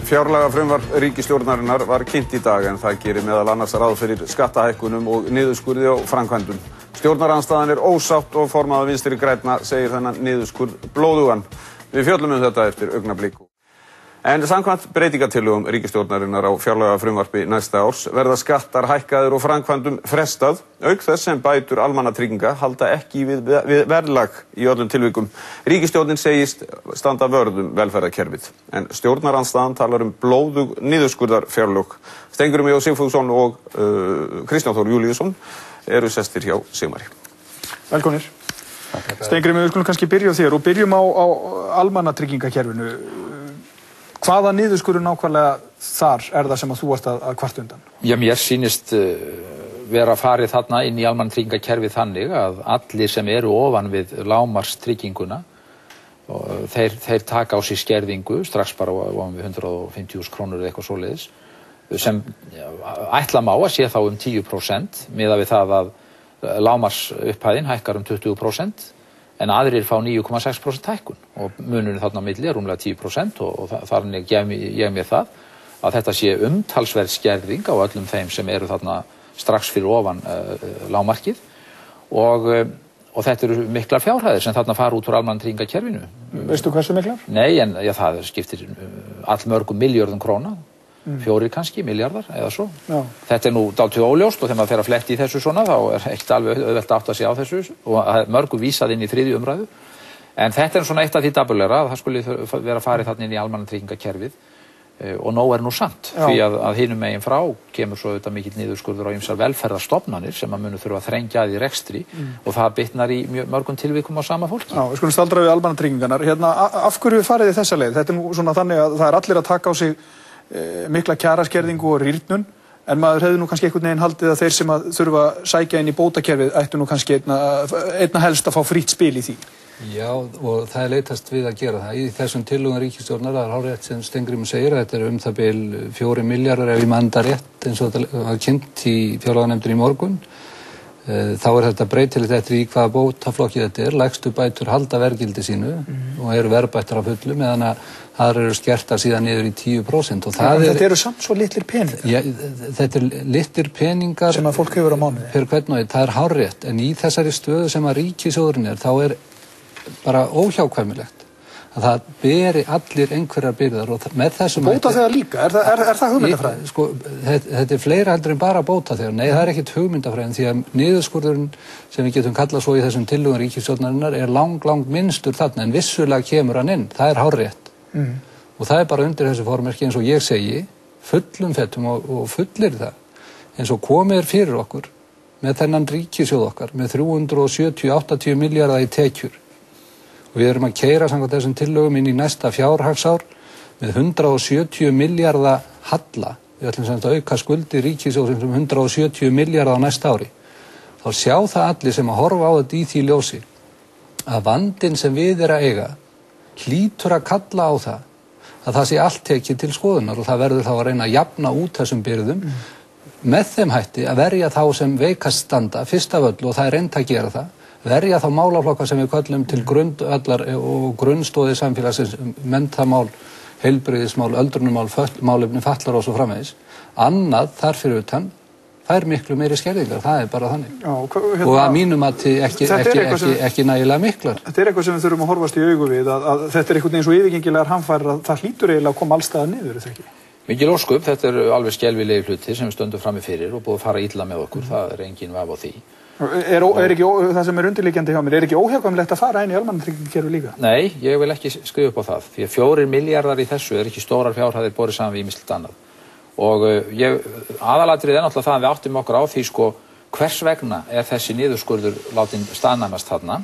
Fjárlagafrumvarp ríkisstjórnarinnar var kynnt í dag en það gerir meðal annars ráð fyrir skattahækkunum og niðurskurði á framkvæmdum. Stjórnarandstaðan ósátt og formaður Vinstri grænna segir þennan niðurskurð blóðugan. Við fjöllum þetta eftir augnablik. En samkvæmt breytingatillögum ríkisstjórnarinnar á fjárlagafrumvarpi næsta árs verða skattar hækkaðir og framkvæmdum frestað, auk þess sem bætur almannatrygginga halda ekki við verðlag í öllum tilvikum. Ríkisstjórnin segist standa vörð velferðarkerfið, en stjórnarandstaðan talar blóðug niðurskurðarfjárlög. Steingrímur J. Sigfússon og Kristján Þór Júlíusson eru sestir hjá Sigmari. Velkomnir. Steingrímur, við skulum kannski byrja á þér og byrjum á almannatryggingakerfinu. Hvaða niðurskurður nákvæmlega þar það sem að þú ert að kvarta undan? Já, mér sýnist vera farið þarna inn í almannatryggingakerfið þannig að allir sem eru ofan við lágmarkstrygginguna þeir taka á sig skerðingu strax bara ofan við 150.000 krónur eða eitthvað svoleiðis sem ætla má að sé þá 10% miðað við það að lágmarksupphæðin hækkar 20%. En aðrir fá 9,6% hækkun og munurinn þarna á milli rúmlega 10% og þannig gef ég mér það að þetta sé umtalsverð skerðing á öllum þeim sem eru þarna strax fyrir ofan lágmarkið og þetta eru miklar fjárhæðir sem þarna fara út úr almannatryggingakerfinu. Veistu hversu miklar? Nei, en það skiptir allmörgum milljörðum króna. 4 kannski, milljarðar eða svo. Já. Þetta nú dálítið óljóst og þegar maður fer að fletti í þessu svona þá ekkert alveg auðvelt að átta sig á þessu og mörgu vísað inn í 3. umræðu. En þetta svona eitt af því dapurlegra að það skuli vera farið þarna inn í almannatryggingakerfið og nóg nú samt. Já. Því að hinum megin frá kemur svo auðvitað mikill niðurskurður á ýmsar velferðarstofnanir sem að munu þurfa að þrengja að í rekstri og það bitnar í mörgum tilvikum á sama fólki. Já, við skulum staldra við almannatryggingarnar. Af hverju farið þið þessa leið? Þetta nú svona þannig að það allir að taka á sig mikla kjaraskerðingu og rýrnun en maður hefði nú kannski einhvern veginn haldið að þeir sem að þurfa að sækja inn í bótakerfið ættu nú kannski einna helst að fá frítt spil í því. Já, og það leitast við að gera það. Í þessum tillögum ríkisstjórnar það hárrétt sem Steingrímur segir að þetta er það bil 4 milljarðar ef ég man það rétt eins og þetta var kynnt í fjárlaganefndinni í morgun. Þá þetta breytilegt eftir í hvaða bótaflokki þetta er. Lægstu bætur halda verðgildi sínu og eru verðbættar af fullu meðan að þar eru skertar síðan niður í 10%. Þetta eru samt svo litlir peningar. Ja, þetta litlir peningar sem að fólk hefur á mánuði. Fyrir hvern og einn, það er hárrétt. En í þessari stöðu sem að ríkissjóðurinn þá er bara óhjákvæmilegt að það beri allir einhverjar byrðar og með þessum bótaþegar líka, er það hugmyndafræði? Sko, þetta er fleira heldur en bara bótaþegar. Nei, það er ekkert hugmyndafræðin því að niðurskurðurinn sem við getum kallað svo í þessum tillögum ríkisstjórnarinnar er lang minnstur þarna en vissulega kemur hann inn, það er hárrétt. Og það er bara undir þessu formerki eins og ég segi, fullum fettum og fullir það eins og komið fyrir okkur með þennan ríkissjóð okkar með 370-80 milljarða í tekjur. Og við erum að keyra samkvæmt þessum tillögum inn í næsta fjárhagsár með 170 milljarða halla. Við ætlum sem að auka skuldir ríkissjóðsins 170 milljarða á næsta ári. Þá sjá það allir sem að horfa á þetta í því ljósi að vandinn sem við að eiga hlýtur að kalla á það sé allt tekið til skoðunar og það verður þá að reyna að jafna út þessum byrðum með þeim hætti að verja þá sem veikast standa fyrst af öllu og það er reynt að gera það. Verja þá málaflokka sem við köllum til grundvallar og grunnstóði samfélagsins, menntamál, heilbrigðismál, öldrunarmál, málefni fatlaðra og svo framvegis. Annað þar fyrir utan, það er miklu meiri skerðingar, það er bara þannig. Já, og að mínum að ekki nægilega miklar. Þetta er eitthvað sem við þurfum að horfast í augu við, að þetta er einhvern veginn svo yfirgengilegar hamfarir að það hlýtur eiginlega að koma allstaðar niður, þetta ekki? Mikil ósköp, þetta er alveg skelfilegi hluti sem við stöndum frammi fyrir og búið að fara illa með okkur, það er engin vafi á því. Er ekki, það sem er undirliggjandi hjá mér, er ekki óhjákvæmilegt að fara inn í almannatryggingakerfið líka? Nei, ég vil ekki skrifa upp á það, því að 4 milljarðar í þessu er ekki stórar fjárhæðir borið saman við ýmislegt annað. Og aðalatriðið er náttúrulega það að við áttum okkur á því hvers vegna er þessi niðurskurður látin staðnæmast þarna?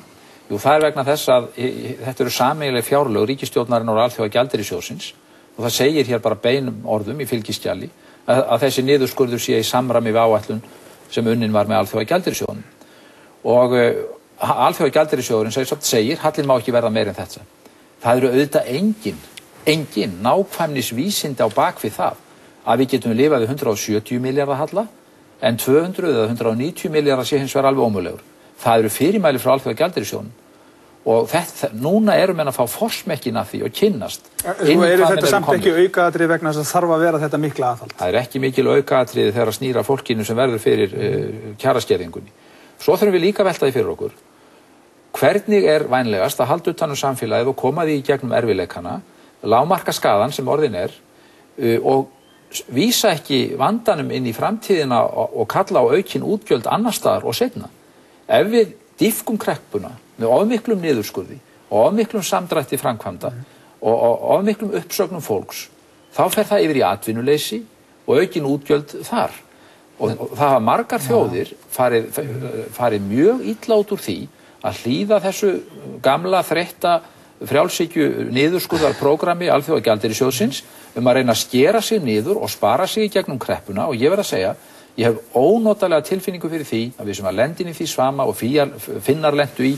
Jú, það er vegna þess að þetta eru sameiginleg fjárlög ríkisstjórnarinnar og Alþjóðagjaldeyrissjóðsins og það segir hér bara beinum orðum í fylgiskjali að þessi niðurskurður sé í samræmi við áætlun sem unnin var með Alþjóðagjaldeyrissjóðnum. Og Alþjóðagjaldeyrissjóðurinn segir, hallin má ekki verða meir en þetta. Það eru auðvitað engin nákvæmnisvísindi á bakvið það að við getum lifað við 170 milljarða halla en 200 eða 190 milljarða sé hins vegar alveg ómögulegur. Það eru fyrirmæli frá Alþjóðagjaldeyrissjóðnum og núna erum menn að fá forsmekkin af því og kynnast. Svo eru þetta samt ekki aukaatriði vegna þess að þarf að vera þetta mikla aðhald? Það ekki mikil aukaatriði þegar að snýra fólkinu sem verður fyrir kjaraskerðingunni. Svo þurfum við líka að velta því fyrir okkur. Hvernig vænlegast að halda utan samfélagið og koma því í gegnum erfiðleikana, lágmarka skaðan sem orðin og vísa ekki vandanum inn í framtíðina og kalla á aukin útgjöld annar staðar og seinna. Ef við dýfkum kreppuna með ofmiklum niðurskurði og ofmiklum samdrætti framkvæmda og ofmiklum uppsögnum fólks, þá fer það yfir í atvinnuleysi og aukin útgjöld þar. Og það hafa margar þjóðir farið mjög illa út úr því að hlýða þessu gamla þreytta frjálshyggju niðurskurðarprógrammi Alþjóðagjaldeyrissjóðsins að reyna að skera sig niður og spara sig í gegnum kreppuna, og ég verð að segja, ég hef ónotalega tilfinningu fyrir því að við sem að lendin í því sama og Finnar lentu í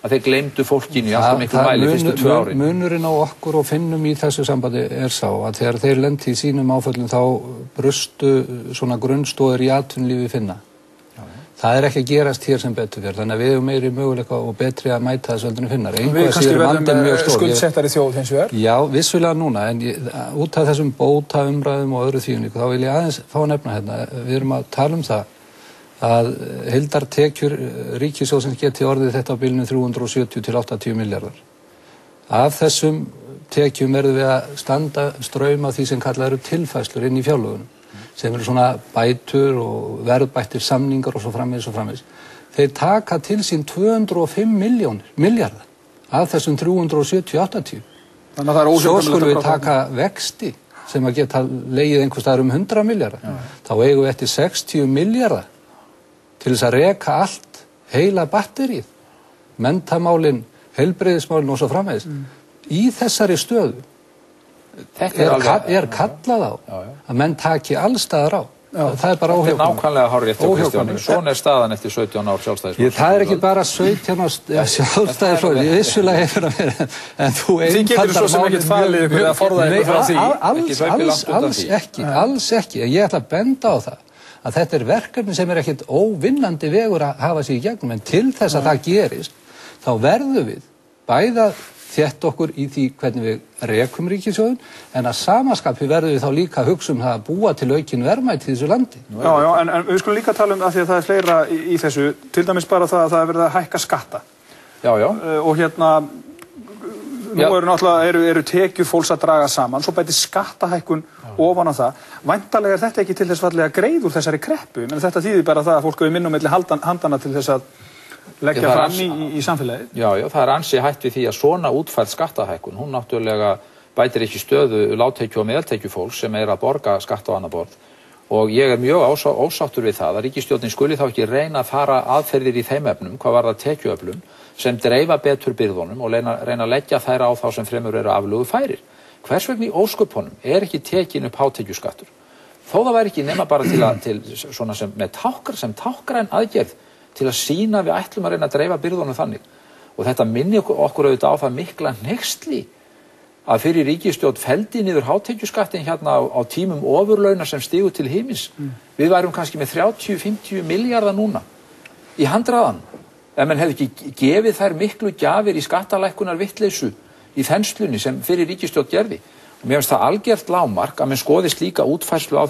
að þeir gleymdu fólkinu í alltaf miklu mæli fyrstu 2 árin. Munurinn á okkur og Finnum í þessu sambandi sá að þegar þeir lendi í sínum áföllum þá brustu svona grunnstoðir í atvinnulífi Finna. Það ekki að gerast hér sem betur fyrir, þannig að við hefum meiri möguleika og betri að mæta þessu veldinu Finnar. Við kannski verðum skuldsettari þjóð hins vegar? Já, vissulega núna, en út af þessum bótaumræðum og öðru þvíum, þá vil ég aðeins fá að nefna hérna. Við erum að tala um það að heildartekjur ríkissjóðsins geti orðið þetta á bilinu 370 til 80 milljarðar. Af þessum tekjum verðum við að standa straum af því sem kallað eru tilfærslur inn í fjárlögunum, sem eru svona bætur og verðbættir samningar og svo framvegis. Þeir taka til sín 205 milljarðar af þessum 370-80. Þannig að það Svo skulum við taka vexti sem að geta legið einhvers staðar 100 milljarðar. Þá eigum við eftir 60 milljarðar til þess að reka allt heila batterið, menntamálin, heilbrigðismálin og svo framvegis. Í þessari stöðu kallað á að menn taki allstaðar á. Það bara óhjákvæmilegt. Þetta nákvæmlega hárrétt hjá Kristjáni. Svona staðan eftir 17 ár sjálfstæðisflokks. Það ekki bara 17 ár sjálfstæðisflokks, ég vissulega hefur að vera, en þú getur svo sem ekkert falið ykkur að forða ykkur frá því. Alls ekki. Ég ætla að benda á það að þetta verkefni sem ekkert óvinnandi vegur að hafa sig í gegnum, en til þess að það gerist, þá verðum við bæða þétt okkur í því hvernig við rekum ríkissjóðinn, en að samaskapi verðum við þá líka að hugsa það að búa til aukin verðmæti í þessu landi. Já, en við skulum líka tala um að því að það fleira í þessu, til dæmis bara það að það verið að hækka skatta. Já. Og hérna, nú eru tekjur fólks að draga saman, svo bæti skattahækkun ofan á það. Væntanlega þetta ekki til þess fallið að greiða úr þessari kreppu, menn þetta þýðir bara það að fólk hefur minna á milli handana til þess að leggja fram í samfélagið. Já, það ansi hætt við því að svona útfærð skattahækkun, hún náttúrulega bætir ekki stöðu lágtekju og meðaltekju fólks sem að borga skatta á annað borð. Og ég mjög ósáttur við það að ríkisstjórnin skuli þá ekki reyna að fara aðferðir í þeim efnum, hvað var það tekjuöflun, sem dreifa betur byrðunum og reyna að leggja þær á þá sem fremur eru aflögu færir. Hvers vegna í ósköpunum ekki tekin upp hátekjuskattur? Þó það væri ekki nema bara til svona sem tákgræn aðgerð til að sýna við ætlum að reyna að dreifa byrðunum þannig. Og þetta minni okkur auðvitað á það mikla hneyksli að fyrir ríkisstjórn felldi niður hátekjuskattin hérna á tímum ofurlauna sem stigu til himins. Við værum kannski með 30-50 milljarða núna í handraðan. Ef menn hefði ekki gefið þær miklu gjafir í skattalækkunar vittleysu í þenslunni sem fyrir ríkisstjórn gerði. Og mér finnst það algjört lágmark að menn skoðist líka útfærslu á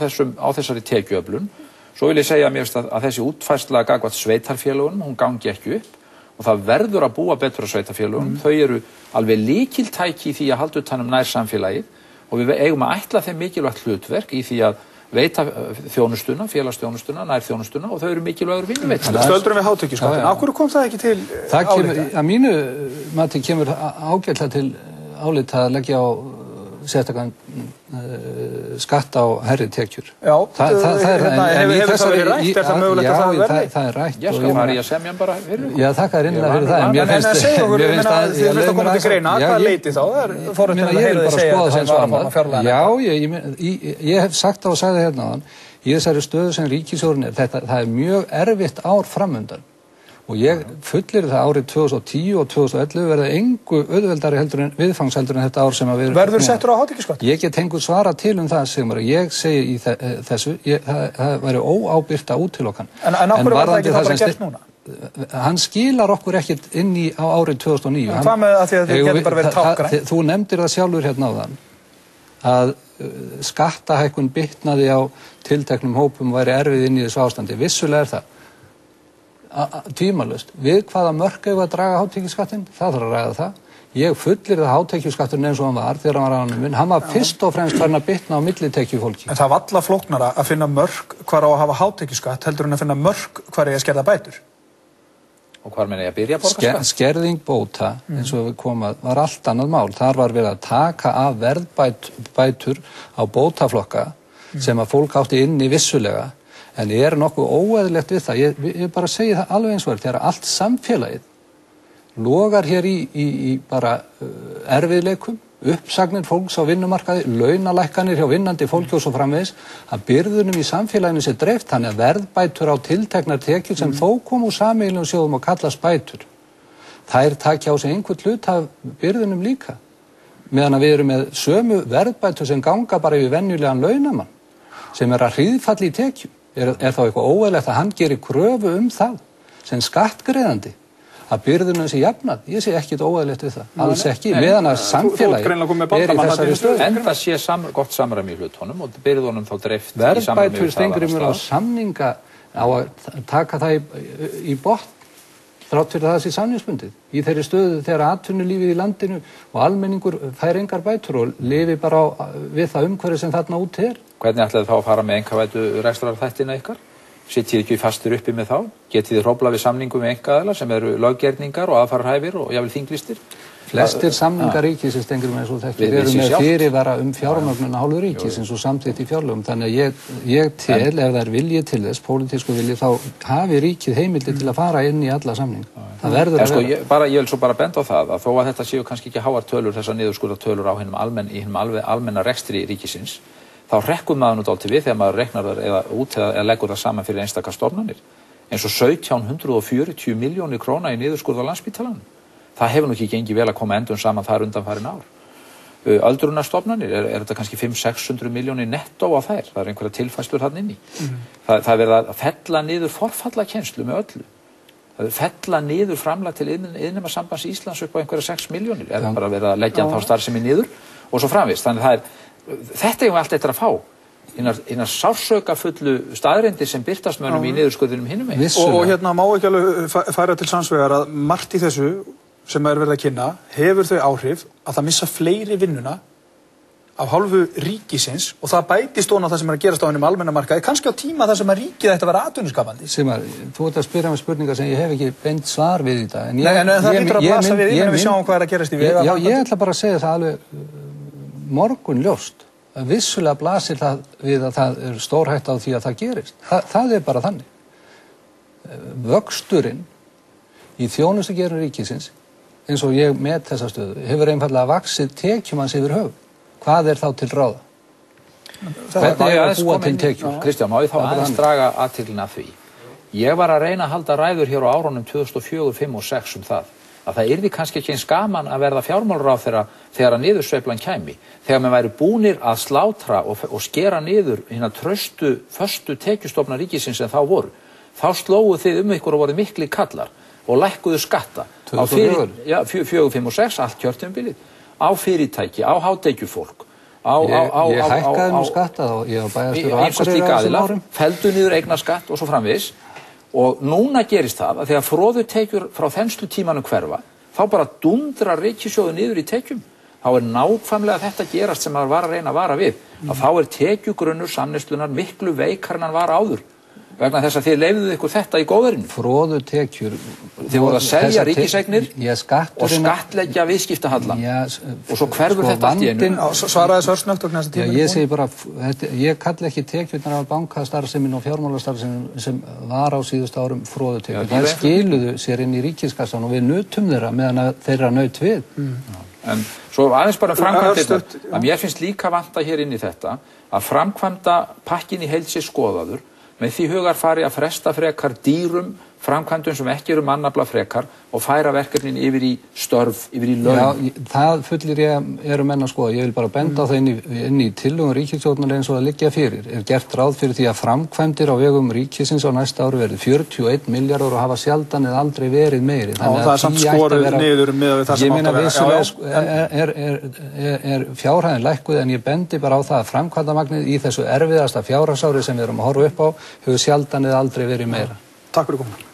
þessari tekjuöflun. Svo vil ég segja að mér finnst að þessi útfærsla gagnvart sveitarfélögunum, hún gangi ekki upp og það verður að búa betur á sveitarfélögunum. Þau eru alveg lykiltæki í því að halda utan nær samfélagið og við eigum að ætla þeim mikilvægt hlutverk í því að veita þjónustuna, félagsþjónustuna, nærþjónustuna og þau eru mikilvægur vinnuveitandi. Stöldrum við hátekjuskattin. Af hverju kom það ekki til álita? Að mínu mati kemur ágætlega til álita að leggja á sérstakann skatt á hærri tekjur. Já, hefur það verið rætt? Er það mögulegt að það verði? Já, það er rætt. Ég skal fara í að semja bara fyrir. Já, þakka þér innlega fyrir það. En segja okkur, þið finnst að koma til greina, hvað leiti þá? Það er forréttindi að heyra þið segja að það var að forma fjárlaga. Já, ég hef sagt á að sagði hérna áðan, í þessari stöðu sem ríkissjóðurinn það er mjög erfitt ár framundan. Og ég fullir það árið 2010 og 2011 verða engu auðveldari viðfangsheldur en þetta ár sem að við verður settur á hátekjuskatt. Ég get engu svara til það sem ég segi í þessu, það væri óábyrgt að útilokan. En af hverju var það ekki það bara gert núna? hann skilar okkur ekkert inn á árið 2009. Hvað með að því að þið getur bara verið tákgræn? Þú nefndir það sjálfur hérna áðan að skattahækkun bitnaði á tilteknum hópum og væri erfið inn í þessu ástandi. Vissulega það tímalaust. Við hvaða mörk eigum við að draga hátekjuskattinn? Það þarf að ræða það. Ég fullir það hátekjuskatturinn eins og hann var þegar hann var afnuminn. Hann var fyrst og fremst farin að bitna á millitekjufólki. En það var alla flóknara að finna mörk hvar á að hafa hátekjuskatt heldur en að finna mörk hvar er að skerða bætur. Og hvar meina ég að byrja að borga skatt? Skerðing bóta, eins og við komum var allt annað mál. Þar var verið að taka af verðbætur á bótaflokka sem að fólk átti inni vissulega. En ég er nokkuð óeðlilegt við það. Ég bara segi það alveg eins og þegar allt samfélagið logar hér í bara erfiðleikum, uppsagnir fólks á vinnumarkaði, launalækkanir hjá vinnandi fólki og svo framvegis, að byrðunum í samfélaginu sé dreift, þannig að verðbætur á tilteknar tekjur sem þó kom úr sameiginlegum sjóðum og kallast bætur. Þær takja á sig einhvern hlut af byrðunum líka, meðan að við erum með sömu verðbætur sem ganga bara yfir venjulegan launamann, sem að hríðfalli í tekjum. Er þá eitthvað óeðlilegt að hann gerir kröfu það sem skattgreiðandi? Að byrðunum sé jafnað, ég sé ekkert óeðlilegt við það, alls ekki, meðan að samfélagi í þessari stöðu. En það sé gott samræmi í hlutunum og byrðunum þá dreift í samræmi Verðbætur Steingrímur á samninga á að taka það í botn, þrátt fyrir það sé samningsbundið. Í þeirri stöðu þegar atvinnulífið í landinu og almenningur fær engar bætur og lifi bara við það umhverfi sem þarna úti er. Hvernig ætlaði þá að fara með einkavæddu rekstrarþættina ykkar? Sittið ekki fastur uppi með þá? Getið þið hróflað við samningum með einkaaðila sem eru löggerningar og aðfararhæfir og jafnvel þinglistir? Flestir samningar ríkisins Steingrímur eins og þekkir eru með fyrirvara fjármögnun af hálfu ríkisins og samþykkt í fjárlögum. Þannig að ég tel, ef það er vilji til þess, pólitísku vilji, þá hafi ríkið heimildir til að fara inn í alla samninga. Það verður að vera. Ég vil svo bara benda á það að þó að þetta séu kannski ekki háar tölur, þessar niðurskurðartölur á hinum almenna rekstri ríkisins, þá rekkur maður nú dálítið við þegar maður reiknar það eða leggur það saman fyrir einstaka stofnanir. Eins og 1740 milljónir króna í niðurskurð á Landspítalanum. Það hefur nú ekki gengið vel að koma endum saman þar undanfarin ár. Öldrunarstofnanir, er þetta kannski 500-600 milljónir nettó á þær? Það er einhverja tilfærslur þarna inni. Það er verið að fella niður forfallakennslu með öllu. Það er fella niður framlag til Iðnemasambands Íslands upp á einhverja 6 milljónir. Er bara verið að leggja þá starfsemi niður og svo framvegis. Þannig þetta eigum við allt eftir að fá. Hinar sársökafullu staðreyndir sem birtast mönnum í niðurskurðinum hinum megin. Og hérna má ekki alveg færa til sannsvegar að margt í þessu sem er verið að kynna hefur þau áhrif að það missa fleiri vinnuna af hálfu ríkisins og það bætist ofan á það sem er að gerast á hinum almenna markaði, kannski á tíma þar sem að ríkið ætti að vera atvinnuskapandi. Sigmar, þú ert að spyrja mig spurningar sem ég hef ekki beint svar við í dag. En það hlýtur að blasa við innan við sjáum hvað er að gerast í vega. Já, ég ætla bara að segja það alveg morgunljóst. Vissulega blasir það við að það er stórhætt á því að það gerist. Það er bara þannig. Vöxturinn í þjónustugeirun ríkisins, eins og ég met þessa stöðu, hefur einfaldlega vaxið tekjum hans yfir höfuð. Hvað er þá til ráða? Hvernig er að búa til tekjur? Kristján, má ég þá aðeins draga athyglinna að því? Ég var að reyna að halda ræður hér á árunum 2004, 2005 og 2006 það að það yrði kannski ekki eins gaman að verða fjármálaráðherra þegar að niðursveiflan kæmi. Þegar menn væri búnir að slátra og skera niður hina traustu, föstu tekjustofna ríkisins sem þá voru. Þá slógu þið ykkur og voru mikli kallar og lækkuðu skatta. 2004? Já, 4, 5 og 6, allt kjörtímabilið. Á fyrirtæki, á hátekjufólk. Ég hækkaði skatta og ég var bæjarstjóri á Akureyri á þessum árum. Felldu niður eignaskatt og svo framvegis. Og núna gerist það að þegar froðutekjur frá þenslu tímanum hverfa, þá bara dundrar ríkissjóður niður í tekjum. Þá er nákvæmlega þetta gerast sem maður var að reyna að vara við. Að þá er tekjugrunnur samneyslunar miklu veikar en hann var áður. Vegna þess að þið leyfðuð ykkur þetta í góðverðinu. Froðutekjur. Þið voru að selja ríkiseignir og skattleggja viðskiptahallann. Og svo hverfur þetta allt í einu. Svaraði Sörsnögt og næsta tíma. Ég segi bara, ég kalli ekki tekjurnar af bankastarfsemin og fjármálastarfsemin sem var á síðustu árum froðutekjur. Það skiluðu sér inn í ríkiskassan og við nutum þeirra meðan að þeirra naut við. En svo aðeins bara framkvæmdirnar, að mér finnst líka vanta hér inn í þetta að framkvæmda pakkin í heild sér skoðaður með því hugar fari að fresta frekar dýrum framkvæmdum sem ekki eru mannafla frekar og færa verkefnin yfir í störf, yfir í laun. Já, það fullir eru menn að skoða. Ég vil bara benda á það inn í tillögum ríkisstjórnar eins og það liggja fyrir. Er gert ráð fyrir því að framkvæmdir á vegum ríkisins á næsta ári verði 41 milljarður og hafa sjaldan eða aldrei verið meiri. Þannig að það er samt skoruð niður með það sem átt að vera. Er fjárhæðin lækkuð en ég bendi bara á það að framkvæmdamagnið í þessu erfiðasta fjárhagsári sem við erum að horfa upp á hefur sjaldan eða aldrei verið meira. Takk fyrir komuna.